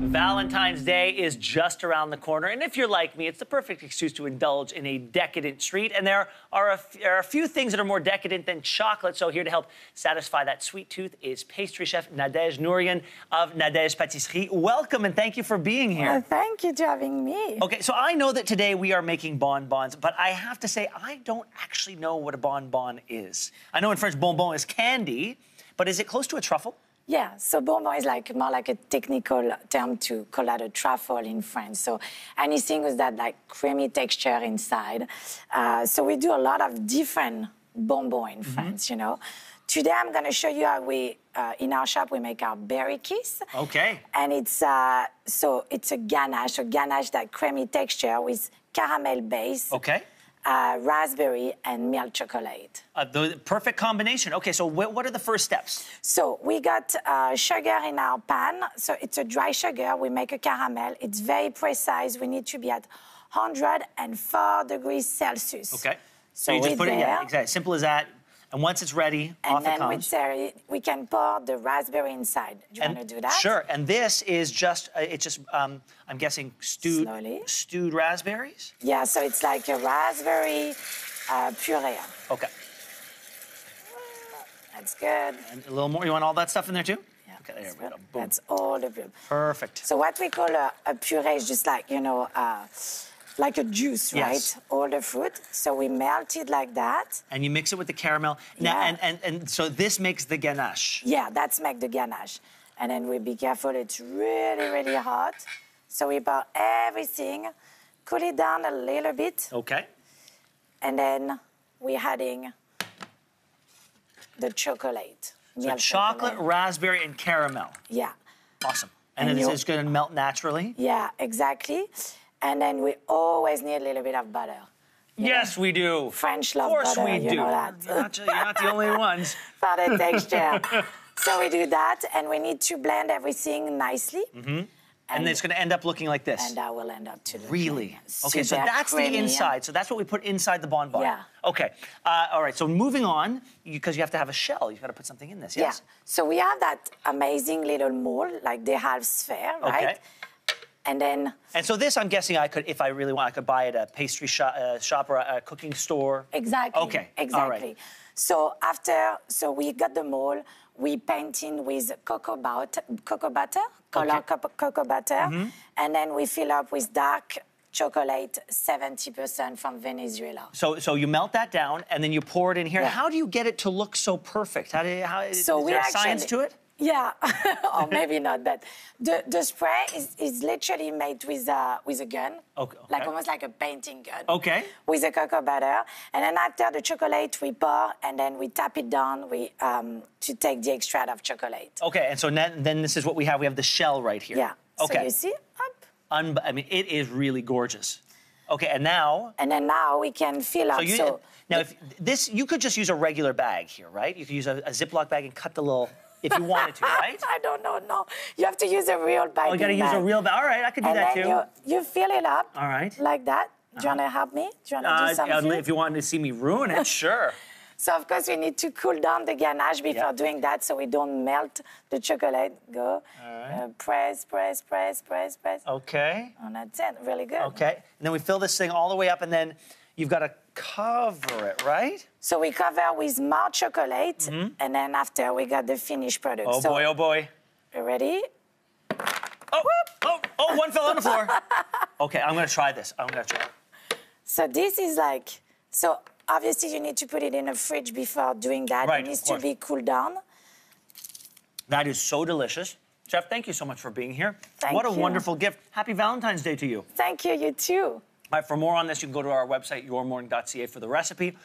Valentine's Day is just around the corner, and if you're like me, it's the perfect excuse to indulge in a decadent treat. And there are a few things that are more decadent than chocolate, so here to help satisfy that sweet tooth is pastry chef Nadège Nourian of Nadège Patisserie. Welcome, and thank you for being here. Well, thank you for having me. Okay, so I know that today we are making bonbons, but I have to say I don't actually know what a bonbon is. I know in French, bonbon is candy, but is it close to a truffle? Yeah, so bonbon is more like a technical term to call out a truffle in France. So anything with that like creamy texture inside. So we do a lot of different bonbons in France, you know. Today I'm going to show you how we, in our shop, we make our berry kiss. Okay. And it's, so it's a ganache, that creamy texture with caramel base. Okay. Raspberry and milk chocolate. The perfect combination. Okay, so what are the first steps? So we got sugar in our pan. So it's a dry sugar. We make a caramel. It's very precise. We need to be at 104 degrees Celsius. Okay. So you just put it, yeah, exactly. Simple as that. And once it's ready, off it comes. And then we can pour the raspberry inside. Do you want to do that? Sure. And this is just, I'm guessing, stewed raspberries? Yeah, so it's like a raspberry puree. Okay. That's good. And a little more. You want all that stuff in there, too? Yeah. Okay, there we go. Boom. That's all the puree. Perfect. So what we call a puree is just like, you know, like a juice, right? Yes. All the fruit. So we melt it like that. And you mix it with the caramel. Now, and so this makes the ganache. Yeah, that's make the ganache. And then we be careful, it's really, really hot. So we pour everything, cool it down a little bit. Okay. And then we're adding the chocolate. So chocolate, raspberry, and caramel. Yeah. Awesome. And then it's going to melt naturally? Yeah, exactly. And then we always need a little bit of butter. Yes, we do. French love butter. Of course we do. Know that. You're not the only ones. For the texture. So we do that, and we need to blend everything nicely. And it's going to end up looking like this. And that will end up to the Really? Okay, so that's the inside. So that's what we put inside the bonbon. Yeah. Okay. All right, so moving on, because you have to have a shell. You've got to put something in this, yes? Yeah. So we have that amazing little mold, like the half sphere, right? Okay. And then... And so this, I'm guessing I could, if I really want, I could buy it at a pastry shop or a cooking store. Exactly. Okay. Exactly. All right. So so we got the mold, we paint in with cocoa butter, cocoa butter, and then we fill up with dark chocolate, 70% from Venezuela. So you melt that down, and then you pour it in here. Yeah. How do you get it to look so perfect? Is there science to it? Yeah, or maybe not, but the spray is literally made with a gun, like almost like a painting gun. Okay. With the cocoa butter, and then after the chocolate we pour, and then we tap it down to take the extract of chocolate. Okay, and so then this is what we have. We have the shell right here. Yeah. Okay. So you see, up. I mean, it is really gorgeous. Okay, and now. And then now we can fill up. Now, you could just use a regular bag here, right? You could use a Ziploc bag and cut the little. If you wanted to, right? I don't know, no. You have to use a real bag. Oh, you got to use a real bag. All right, I could do that too. You fill it up. All right. Like that. Do you want to help me? Do you want to do something? If you wanted to see me ruin it, sure. So, of course, we need to cool down the ganache before doing that so we don't melt the chocolate. Go. All right. Press. Okay. And that's it. Really good. Okay. And then we fill this thing all the way up, and then you've got to cover it, right? So we cover with more chocolate, and then after we got the finished product. Oh, boy, oh, boy. You ready? Oh, one fell on the floor. Okay, I'm going to try this. So this is like, so obviously you need to put it in a fridge before doing that. Right, it needs to be cooled down. That is so delicious. Chef, thank you so much for being here. Thank you. What a wonderful gift. Happy Valentine's Day to you. Thank you, you too. All right, for more on this, you can go to our website, yourmorning.ca, for the recipe.